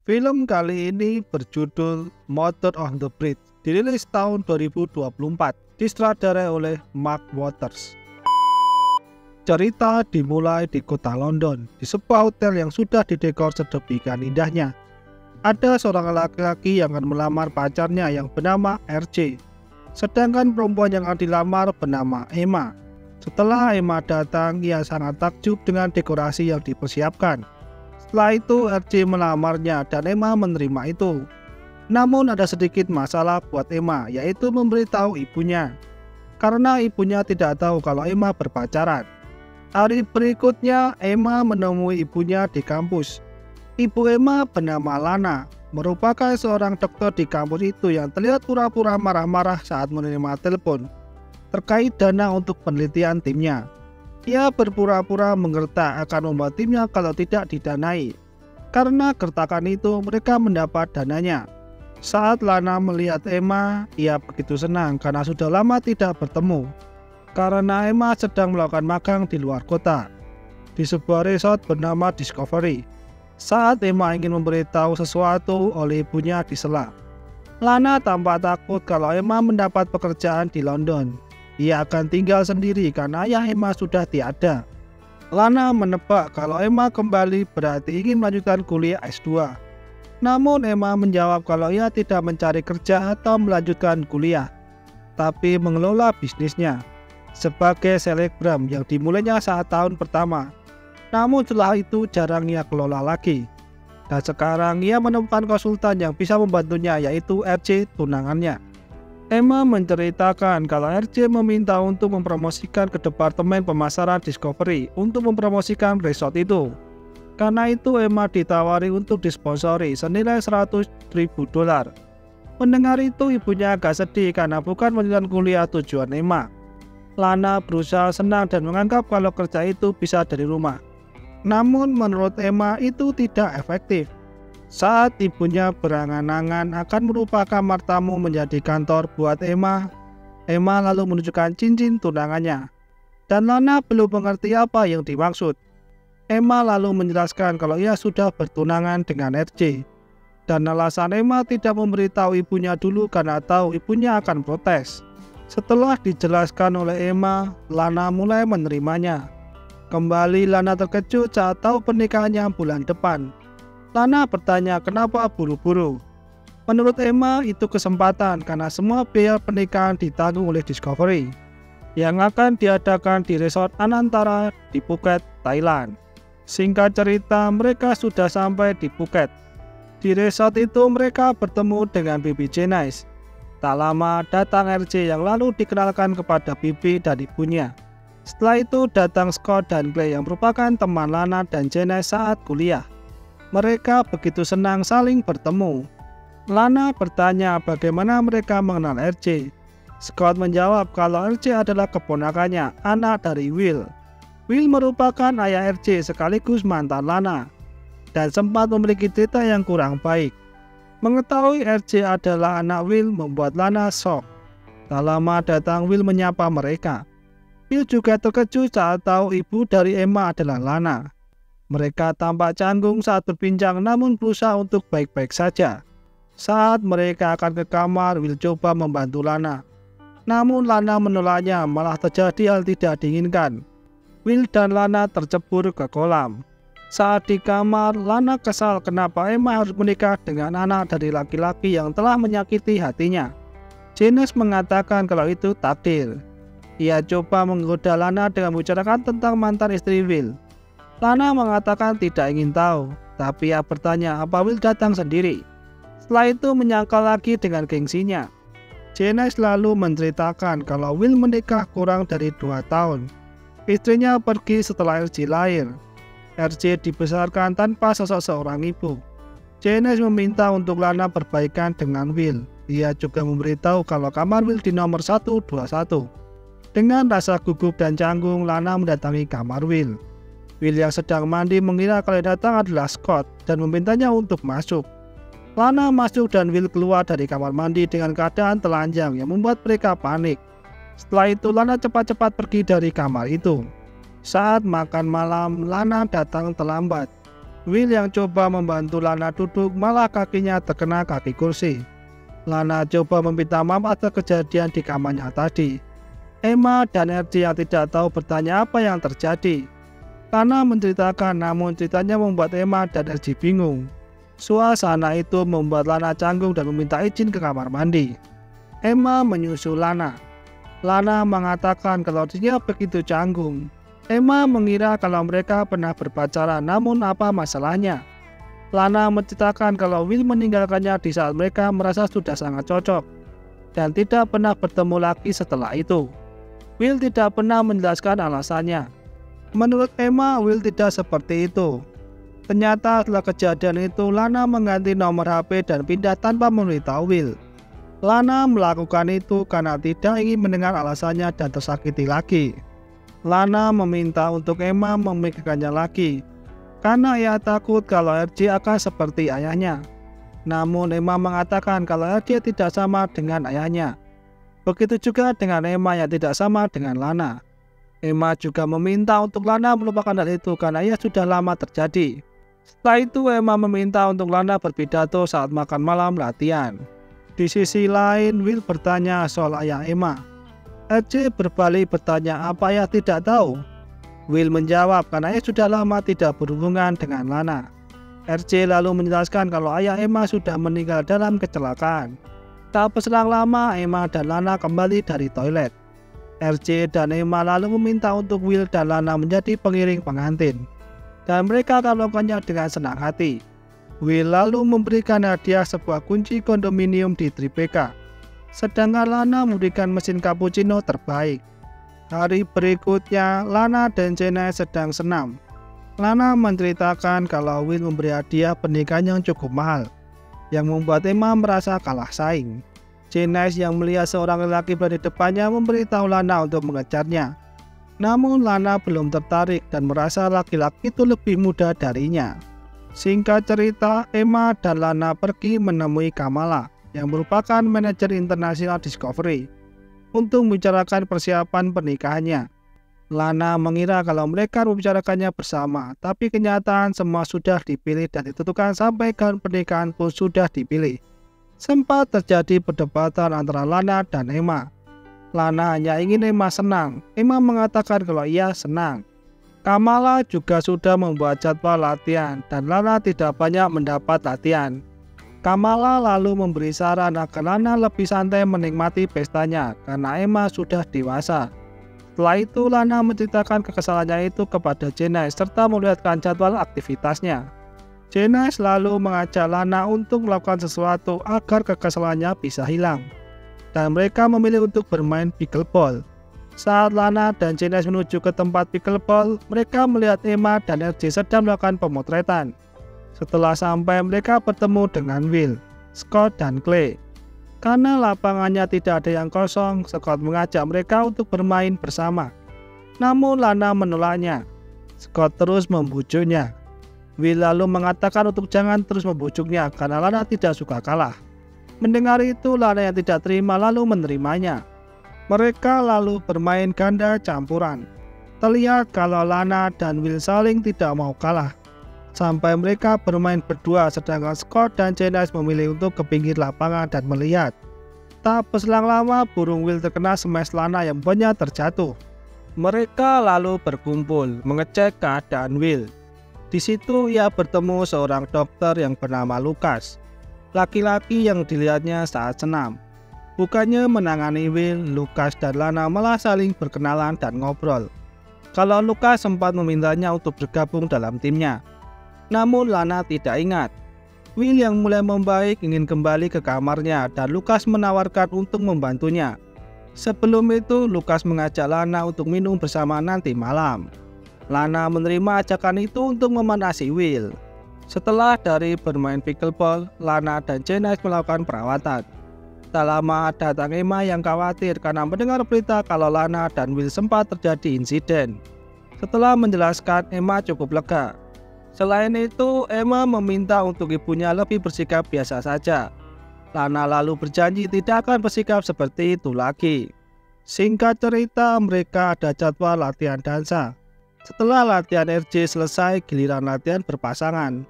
Film kali ini berjudul Murder on the Bridge, dirilis tahun 2024, disutradarai oleh Mark Waters. Cerita dimulai di kota London, di sebuah hotel yang sudah didekor sedemikian indahnya. Ada seorang laki-laki yang akan melamar pacarnya yang bernama RJ, sedangkan perempuan yang akan dilamar bernama Emma. Setelah Emma datang, ia sangat takjub dengan dekorasi yang dipersiapkan. Setelah itu RJ melamarnya dan Emma menerima itu. Namun ada sedikit masalah buat Emma, yaitu memberitahu ibunya. Karena ibunya tidak tahu kalau Emma berpacaran. Hari berikutnya Emma menemui ibunya di kampus. Ibu Emma bernama Lana, merupakan seorang dokter di kampus itu yang terlihat pura-pura marah-marah saat menerima telepon terkait dana untuk penelitian timnya. Ia berpura-pura menggertak akan membuat timnya kalau tidak didanai. Karena gertakan itu mereka mendapat dananya. Saat Lana melihat Emma, ia begitu senang karena sudah lama tidak bertemu. Karena Emma sedang melakukan magang di luar kota, di sebuah resort bernama Discovery. Saat Emma ingin memberitahu sesuatu oleh ibunya disela. Lana tampak takut kalau Emma mendapat pekerjaan di London. Ia akan tinggal sendiri karena ayah Emma sudah tiada. Lana menebak kalau Emma kembali berarti ingin melanjutkan kuliah S2. Namun Emma menjawab kalau ia tidak mencari kerja atau melanjutkan kuliah, tapi mengelola bisnisnya sebagai selebgram yang dimulainya saat tahun pertama. Namun setelah itu jarang ia kelola lagi. Dan sekarang ia menemukan konsultan yang bisa membantunya, yaitu RJ, tunangannya. Emma menceritakan kalau RJ meminta untuk mempromosikan ke departemen pemasaran Discovery untuk mempromosikan resort itu. Karena itu Emma ditawari untuk disponsori senilai $100.000. Mendengar itu ibunya agak sedih karena bukan melanjutkan kuliah tujuan Emma. Lana berusaha senang dan menganggap kalau kerja itu bisa dari rumah. Namun menurut Emma itu tidak efektif. Saat ibunya berangan-angan akan merubah kamar tamu menjadi kantor buat Emma, Emma lalu menunjukkan cincin tunangannya. Dan Lana belum mengerti apa yang dimaksud. Emma lalu menjelaskan kalau ia sudah bertunangan dengan RJ. Dan alasan Emma tidak memberitahu ibunya dulu karena tahu ibunya akan protes. Setelah dijelaskan oleh Emma, Lana mulai menerimanya. Kembali Lana terkejut saat tahu pernikahannya bulan depan. Lana bertanya kenapa buru-buru. Menurut Emma itu kesempatan karena semua biaya pernikahan ditanggung oleh Discovery yang akan diadakan di resort Anantara di Phuket, Thailand. Singkat cerita, mereka sudah sampai di Phuket. Di resort itu mereka bertemu dengan Bibi Janice. Tak lama datang RJ yang lalu dikenalkan kepada Bibi dan ibunya. Setelah itu datang Scott dan Clay yang merupakan teman Lana dan Janice saat kuliah. Mereka begitu senang saling bertemu. Lana bertanya bagaimana mereka mengenal RJ. Scott menjawab kalau RJ adalah keponakannya, anak dari Will. Will merupakan ayah RJ sekaligus mantan Lana dan sempat memiliki cerita yang kurang baik. Mengetahui RJ adalah anak Will membuat Lana shock. Tak lama datang Will menyapa mereka. Will juga terkejut saat tahu ibu dari Emma adalah Lana. Mereka tampak canggung saat berbincang namun berusaha untuk baik-baik saja. Saat mereka akan ke kamar, Will coba membantu Lana. Namun Lana menolaknya, malah terjadi hal tidak diinginkan. Will dan Lana tercebur ke kolam. Saat di kamar, Lana kesal kenapa Emma harus menikah dengan anak dari laki-laki yang telah menyakiti hatinya. Janice mengatakan kalau itu takdir. Ia coba menggoda Lana dengan membicarakan tentang mantan istri Will. Lana mengatakan tidak ingin tahu, tapi ia bertanya apa Will datang sendiri. Setelah itu menyangkal lagi dengan gengsinya. Janice lalu menceritakan kalau Will menikah kurang dari 2 tahun. Istrinya pergi setelah RJ lahir. RJ dibesarkan tanpa sosok seorang ibu. Janice meminta untuk Lana berbaikan dengan Will. Ia juga memberitahu kalau kamar Will di nomor 121. Dengan rasa gugup dan canggung, Lana mendatangi kamar Will. Will yang sedang mandi mengira kalau yang datang adalah Scott dan memintanya untuk masuk. Lana masuk dan Will keluar dari kamar mandi dengan keadaan telanjang yang membuat mereka panik. Setelah itu Lana cepat-cepat pergi dari kamar itu. Saat makan malam, Lana datang terlambat. Will yang coba membantu Lana duduk malah kakinya terkena kaki kursi. Lana coba meminta maaf atas kejadian di kamarnya tadi. Emma dan RJ yang tidak tahu bertanya apa yang terjadi. Lana menceritakan, namun ceritanya membuat Emma dan RJ bingung. Suasana itu membuat Lana canggung dan meminta izin ke kamar mandi. Emma menyusul Lana. Lana mengatakan kalau dia begitu canggung. Emma mengira kalau mereka pernah berpacaran, namun apa masalahnya? Lana menceritakan kalau Will meninggalkannya di saat mereka merasa sudah sangat cocok dan tidak pernah bertemu lagi setelah itu. Will tidak pernah menjelaskan alasannya. Menurut Emma, Will tidak seperti itu. Ternyata setelah kejadian itu, Lana mengganti nomor HP dan pindah tanpa memberitahu Will. Lana melakukan itu karena tidak ingin mendengar alasannya dan tersakiti lagi. Lana meminta untuk Emma memikirkannya lagi, karena ia takut kalau RJ akan seperti ayahnya. Namun Emma mengatakan kalau RJ tidak sama dengan ayahnya. Begitu juga dengan Emma yang tidak sama dengan Lana. Emma juga meminta untuk Lana melupakan hal itu karena ia sudah lama terjadi. Setelah itu Emma meminta untuk Lana berpidato saat makan malam latihan. Di sisi lain, Will bertanya soal ayah Emma. RJ berbalik bertanya apa ia tidak tahu. Will menjawab karena ia sudah lama tidak berhubungan dengan Lana. RJ lalu menjelaskan kalau ayah Emma sudah meninggal dalam kecelakaan. Tak berselang lama, Emma dan Lana kembali dari toilet. RJ dan Emma lalu meminta untuk Will dan Lana menjadi pengiring pengantin, dan mereka akan melakukannya dengan senang hati. Will lalu memberikan hadiah sebuah kunci kondominium di Tribeca, sedangkan Lana memberikan mesin cappuccino terbaik. Hari berikutnya, Lana dan Jenna sedang senam. Lana menceritakan kalau Will memberi hadiah pernikahan yang cukup mahal, yang membuat Emma merasa kalah saing. Jenna yang melihat seorang lelaki berada di depannya memberitahu Lana untuk mengejarnya. Namun Lana belum tertarik dan merasa laki-laki itu lebih muda darinya. Singkat cerita, Emma dan Lana pergi menemui Kamala, yang merupakan manajer internasional Discovery, untuk membicarakan persiapan pernikahannya. Lana mengira kalau mereka membicarakannya bersama, tapi kenyataan semua sudah dipilih dan ditentukan sampai gaun pernikahan pun sudah dipilih. Sempat terjadi perdebatan antara Lana dan Emma. Lana hanya ingin Emma senang. Emma mengatakan kalau ia senang. Kamala juga sudah membuat jadwal latihan dan Lana tidak banyak mendapat latihan. Kamala lalu memberi saran agar Lana lebih santai menikmati pestanya karena Emma sudah dewasa. Setelah itu Lana menceritakan kekesalannya itu kepada Jenna serta melihatkan jadwal aktivitasnya. Jenna lalu mengajak Lana untuk melakukan sesuatu agar kekesalannya bisa hilang, dan mereka memilih untuk bermain pickleball. Saat Lana dan Jenna menuju ke tempat pickleball, mereka melihat Emma dan RJ sedang melakukan pemotretan. Setelah sampai, mereka bertemu dengan Will, Scott, dan Clay. Karena lapangannya tidak ada yang kosong, Scott mengajak mereka untuk bermain bersama. Namun Lana menolaknya. Scott terus membujuknya. Will lalu mengatakan untuk jangan terus membujuknya karena Lana tidak suka kalah. Mendengar itu, Lana yang tidak terima lalu menerimanya. Mereka lalu bermain ganda campuran. Terlihat kalau Lana dan Will saling tidak mau kalah. Sampai mereka bermain berdua, sedangkan Scott dan Jenna memilih untuk ke pinggir lapangan dan melihat. Tak berselang lama, burung Will terkena smash Lana yang banyak terjatuh. Mereka lalu berkumpul mengecek keadaan Will. Di situ ia bertemu seorang dokter yang bernama Lucas, laki-laki yang dilihatnya saat senam. Bukannya menangani Will, Lucas dan Lana malah saling berkenalan dan ngobrol. Kalau Lucas sempat memintanya untuk bergabung dalam timnya. Namun Lana tidak ingat. Will yang mulai membaik ingin kembali ke kamarnya dan Lucas menawarkan untuk membantunya. Sebelum itu, Lucas mengajak Lana untuk minum bersama nanti malam. Lana menerima ajakan itu untuk memanasi Will. Setelah dari bermain pickleball, Lana dan Jenna melakukan perawatan. Tak lama datang Emma yang khawatir karena mendengar berita kalau Lana dan Will sempat terjadi insiden. Setelah menjelaskan, Emma cukup lega. Selain itu, Emma meminta untuk ibunya lebih bersikap biasa saja. Lana lalu berjanji tidak akan bersikap seperti itu lagi. Singkat cerita, mereka ada jadwal latihan dansa. Setelah latihan RJ selesai, giliran latihan berpasangan.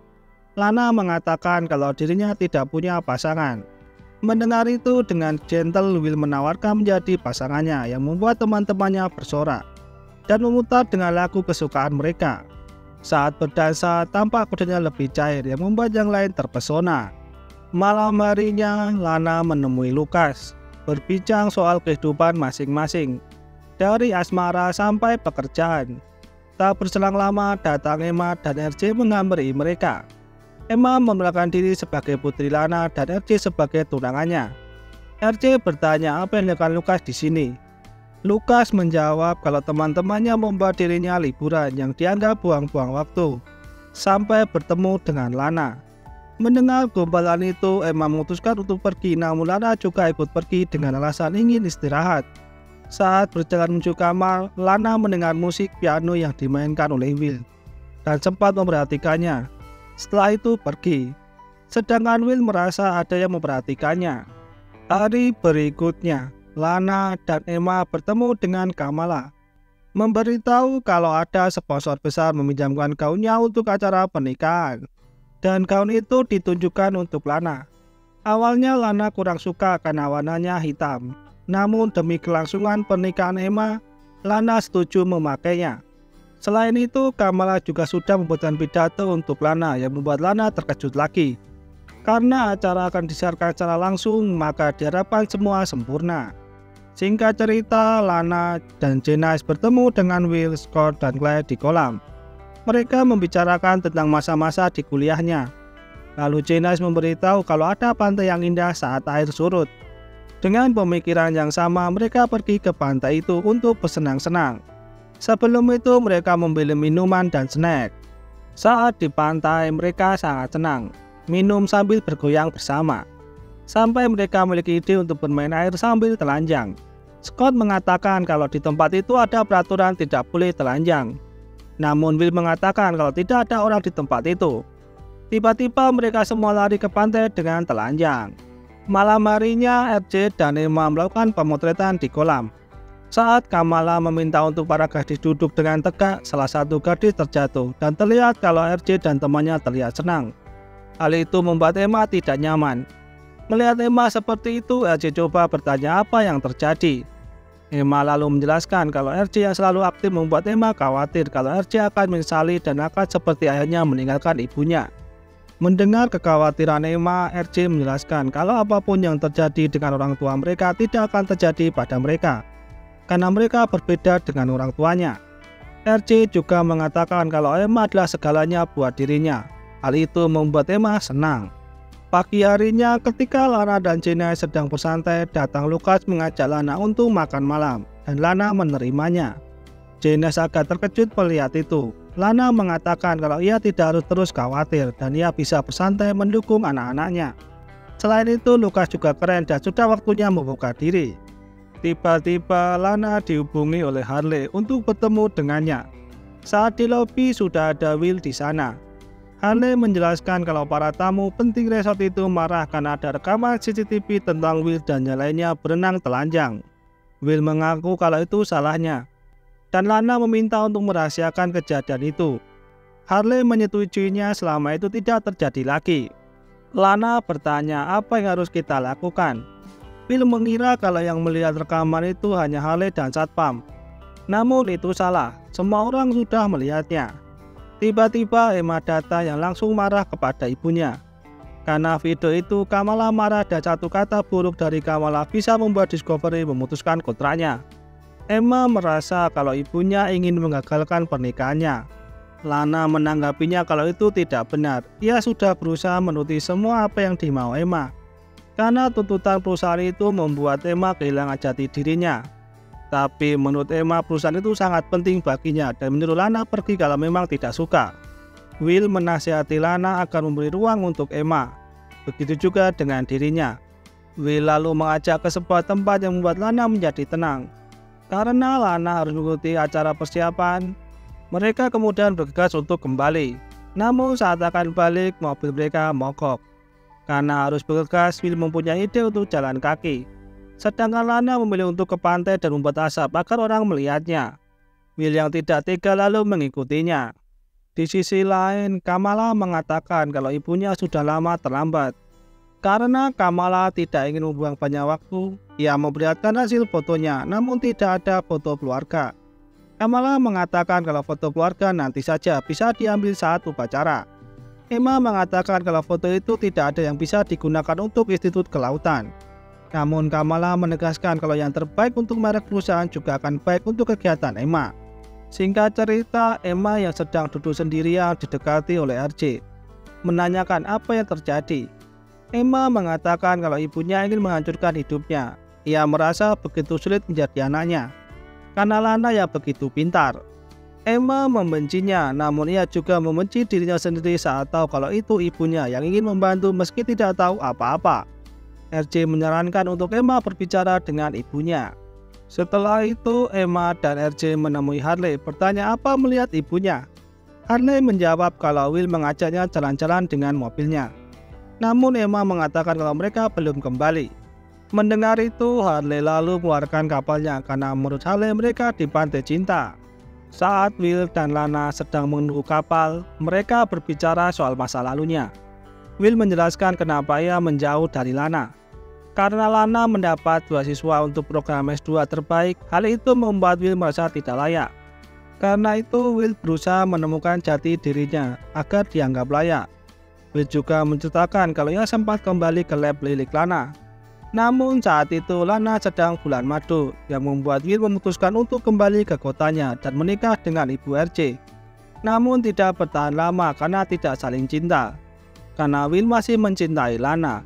Lana mengatakan kalau dirinya tidak punya pasangan. Mendengar itu, dengan gentle Will menawarkan menjadi pasangannya yang membuat teman-temannya bersorak dan memutar dengan lagu kesukaan mereka. Saat berdansa, tampak badannya lebih cair yang membuat yang lain terpesona. Malam harinya, Lana menemui Lucas, berbincang soal kehidupan masing-masing, dari asmara sampai pekerjaan. Tak berselang lama, datang Emma dan RJ menghampiri mereka. Emma memperkenalkan diri sebagai putri Lana dan RJ sebagai tunangannya. RJ bertanya apa yang dilakukan Lucas di sini. Lucas menjawab kalau teman-temannya membawa dirinya liburan yang dianggap buang-buang waktu, sampai bertemu dengan Lana. Mendengar gombalan itu, Emma memutuskan untuk pergi, namun Lana juga ikut pergi dengan alasan ingin istirahat. Saat berjalan menuju kamar, Lana mendengar musik piano yang dimainkan oleh Will dan sempat memperhatikannya. Setelah itu pergi, sedangkan Will merasa ada yang memperhatikannya. Hari berikutnya, Lana dan Emma bertemu dengan Kamala, memberitahu kalau ada sponsor besar meminjamkan gaunnya untuk acara pernikahan, dan gaun itu ditunjukkan untuk Lana. Awalnya Lana kurang suka karena warnanya hitam, namun demi kelangsungan pernikahan Emma, Lana setuju memakainya. Selain itu, Kamala juga sudah membuatkan pidato untuk Lana yang membuat Lana terkejut lagi. Karena acara akan disiarkan secara langsung, maka diharapkan semua sempurna. Singkat cerita, Lana dan Janice bertemu dengan Will, Scott, dan Claire di kolam. Mereka membicarakan tentang masa-masa di kuliahnya. Lalu Janice memberitahu kalau ada pantai yang indah saat air surut. Dengan pemikiran yang sama, mereka pergi ke pantai itu untuk bersenang-senang. Sebelum itu, mereka membeli minuman dan snack. Saat di pantai, mereka sangat senang, minum sambil bergoyang bersama, sampai mereka memiliki ide untuk bermain air sambil telanjang. Scott mengatakan kalau di tempat itu ada peraturan tidak boleh telanjang. Namun Will mengatakan kalau tidak ada orang di tempat itu. Tiba-tiba mereka semua lari ke pantai dengan telanjang. Malam harinya, RJ dan Emma melakukan pemotretan di kolam. Saat Kamala meminta untuk para gadis duduk dengan tegak, salah satu gadis terjatuh dan terlihat kalau RJ dan temannya terlihat senang. Hal itu membuat Emma tidak nyaman. Melihat Emma seperti itu, RJ coba bertanya apa yang terjadi. Emma lalu menjelaskan kalau RJ yang selalu aktif membuat Emma khawatir kalau RJ akan menyesali dan akan seperti ayahnya meninggalkan ibunya. Mendengar kekhawatiran Emma, RJ menjelaskan kalau apapun yang terjadi dengan orang tua mereka tidak akan terjadi pada mereka, karena mereka berbeda dengan orang tuanya. RJ juga mengatakan kalau Emma adalah segalanya buat dirinya. Hal itu membuat Emma senang. Pagi harinya, ketika Lana dan Janice sedang bersantai, datang Lucas mengajak Lana untuk makan malam, dan Lana menerimanya. Janice agak terkejut melihat itu. Lana mengatakan kalau ia tidak harus terus khawatir, dan ia bisa bersantai mendukung anak-anaknya. Selain itu, Lucas juga keren dan sudah waktunya membuka diri. Tiba-tiba Lana dihubungi oleh Harley untuk bertemu dengannya. Saat di lobi sudah ada Will di sana. Harley menjelaskan kalau para tamu penting resort itu marah karena ada rekaman CCTV tentang Will dan yang lainnya berenang telanjang. Will mengaku kalau itu salahnya, dan Lana meminta untuk merahasiakan kejadian itu. Harley menyetujuinya selama itu tidak terjadi lagi. Lana bertanya apa yang harus kita lakukan. Will mengira kalau yang melihat rekaman itu hanya Harley dan Satpam. Namun itu salah, semua orang sudah melihatnya. Tiba-tiba Emma datang yang langsung marah kepada ibunya. Karena video itu Kamala marah dan satu kata buruk dari Kamala bisa membuat Discovery memutuskan kontraknya. Emma merasa kalau ibunya ingin menggagalkan pernikahannya. Lana menanggapinya kalau itu tidak benar. Ia sudah berusaha menuruti semua apa yang dimau Emma. Karena tuntutan perusahaan itu membuat Emma kehilangan jati dirinya. Tapi menurut Emma perusahaan itu sangat penting baginya dan menyuruh Lana pergi kalau memang tidak suka. Will menasihati Lana agar memberi ruang untuk Emma. Begitu juga dengan dirinya. Will lalu mengajak ke sebuah tempat yang membuat Lana menjadi tenang. Karena Lana harus mengikuti acara persiapan, mereka kemudian bergegas untuk kembali. Namun saat akan balik, mobil mereka mogok. Karena harus bergegas, Will mempunyai ide untuk jalan kaki. Sedangkan Lana memilih untuk ke pantai dan membuat asap agar orang melihatnya. Will yang tidak tega lalu mengikutinya. Di sisi lain, Kamala mengatakan kalau ibunya sudah lama terlambat. Karena Kamala tidak ingin membuang banyak waktu, ia memperlihatkan hasil fotonya, namun tidak ada foto keluarga. Kamala mengatakan kalau foto keluarga nanti saja bisa diambil saat upacara. Emma mengatakan kalau foto itu tidak ada yang bisa digunakan untuk Institut Kelautan. Namun Kamala menegaskan kalau yang terbaik untuk merek perusahaan juga akan baik untuk kegiatan Emma. Singkat cerita, Emma yang sedang duduk sendirian didekati oleh RJ, menanyakan apa yang terjadi. Emma mengatakan kalau ibunya ingin menghancurkan hidupnya. Ia merasa begitu sulit menjadi anaknya, karena Lana yang begitu pintar. Emma membencinya, namun ia juga membenci dirinya sendiri saat tahu kalau itu ibunya yang ingin membantu meski tidak tahu apa-apa. RJ menyarankan untuk Emma berbicara dengan ibunya. Setelah itu, Emma dan RJ menemui Harley bertanya apa melihat ibunya. Harley menjawab kalau Will mengajaknya jalan-jalan dengan mobilnya. Namun Emma mengatakan kalau mereka belum kembali. Mendengar itu, Harley lalu mengeluarkan kapalnya karena menurut Harley mereka di pantai cinta. Saat Will dan Lana sedang menunggu kapal, mereka berbicara soal masa lalunya. Will menjelaskan kenapa ia menjauh dari Lana. Karena Lana mendapat beasiswa untuk program S2 terbaik, hal itu membuat Will merasa tidak layak. Karena itu, Will berusaha menemukan jati dirinya agar dianggap layak. Will juga menceritakan kalau ia sempat kembali ke lab lilik Lana. Namun saat itu Lana sedang bulan madu, yang membuat Will memutuskan untuk kembali ke kotanya dan menikah dengan ibu RJ. Namun tidak bertahan lama karena tidak saling cinta. Karena Will masih mencintai Lana.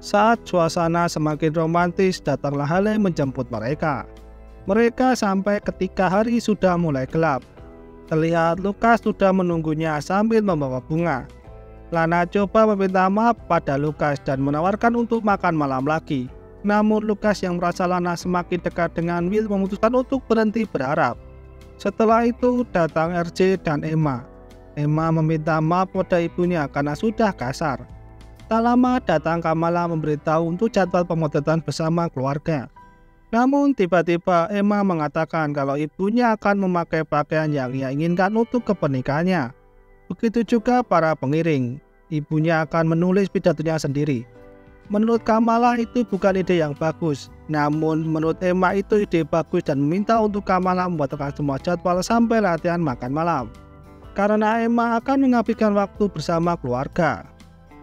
Saat suasana semakin romantis, datanglah Harley menjemput mereka. Mereka sampai ketika hari sudah mulai gelap. Terlihat Lucas sudah menunggunya sambil membawa bunga. Lana coba meminta maaf pada Lucas dan menawarkan untuk makan malam lagi. Namun Lucas yang merasa Lana semakin dekat dengan Will memutuskan untuk berhenti berharap. Setelah itu datang RJ dan Emma. Emma meminta maaf pada ibunya karena sudah kasar. Tak lama datang Kamala memberitahu untuk jadwal pemotretan bersama keluarga. Namun tiba-tiba Emma mengatakan kalau ibunya akan memakai pakaian yang ia inginkan untuk kepernikahannya. Begitu juga para pengiring. Ibunya akan menulis pidatonya sendiri. Menurut Kamala itu bukan ide yang bagus. Namun menurut Emma itu ide bagus dan meminta untuk Kamala membatalkan semua jadwal sampai latihan makan malam. Karena Emma akan menghabiskan waktu bersama keluarga.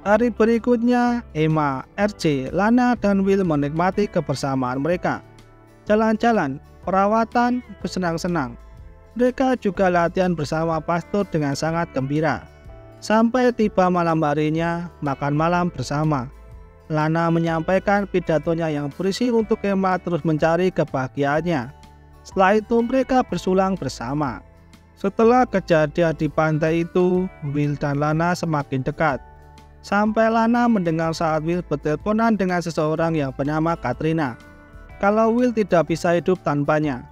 Hari berikutnya, Emma, RJ, Lana, dan Will menikmati kebersamaan mereka. Jalan-jalan, perawatan, bersenang-senang. Mereka juga latihan bersama pastor dengan sangat gembira. Sampai tiba malam harinya, makan malam bersama. Lana menyampaikan pidatonya yang berisi untuk Emma terus mencari kebahagiaannya. Setelah itu mereka bersulang bersama. Setelah kejadian di pantai itu, Will dan Lana semakin dekat. Sampai Lana mendengar saat Will berteleponan dengan seseorang yang bernama Katrina. Kalau Will tidak bisa hidup tanpanya.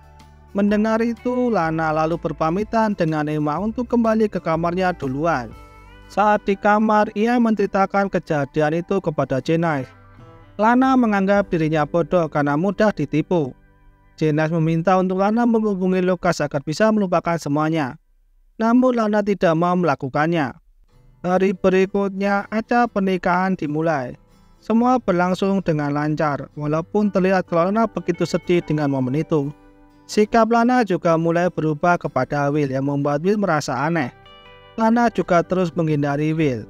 Mendengar itu, Lana lalu berpamitan dengan Emma untuk kembali ke kamarnya duluan. Saat di kamar, ia menceritakan kejadian itu kepada Janice. Lana menganggap dirinya bodoh karena mudah ditipu. Janice meminta untuk Lana menghubungi Lucas agar bisa melupakan semuanya. Namun Lana tidak mau melakukannya. Hari berikutnya, acara pernikahan dimulai. Semua berlangsung dengan lancar, walaupun terlihat kalau Lana begitu sedih dengan momen itu. Sikap Lana juga mulai berubah kepada Will yang membuat Will merasa aneh. Lana juga terus menghindari Will.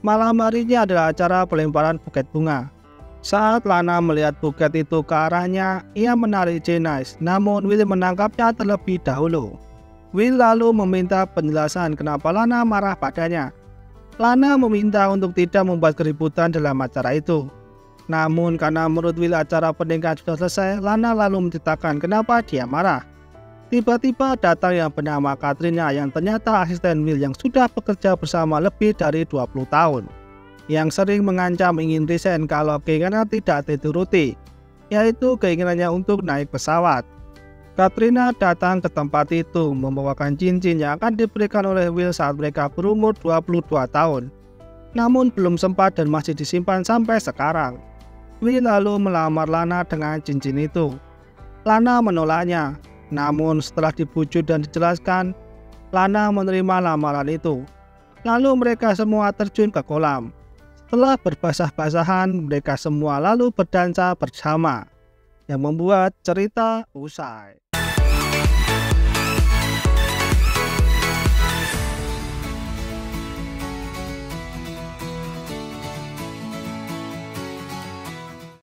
Malam harinya adalah acara pelemparan buket bunga. Saat Lana melihat buket itu ke arahnya, ia menarik Janice, namun Will menangkapnya terlebih dahulu. Will lalu meminta penjelasan kenapa Lana marah padanya. Lana meminta untuk tidak membuat keributan dalam acara itu. Namun karena menurut Will acara pernikahan sudah selesai, Lana lalu menceritakan kenapa dia marah. Tiba-tiba datang yang bernama Katrina yang ternyata asisten Will yang sudah bekerja bersama lebih dari 20 tahun. Yang sering mengancam ingin resign kalau keinginan tidak dituruti, yaitu keinginannya untuk naik pesawat. Katrina datang ke tempat itu membawakan cincin yang akan diberikan oleh Will saat mereka berumur 22 tahun. Namun belum sempat dan masih disimpan sampai sekarang. Will lalu melamar Lana dengan cincin itu. Lana menolaknya. Namun setelah dibujuk dan dijelaskan, Lana menerima lamaran itu. Lalu mereka semua terjun ke kolam. Setelah berbasah-basahan, mereka semua lalu berdansa bersama, yang membuat cerita usai.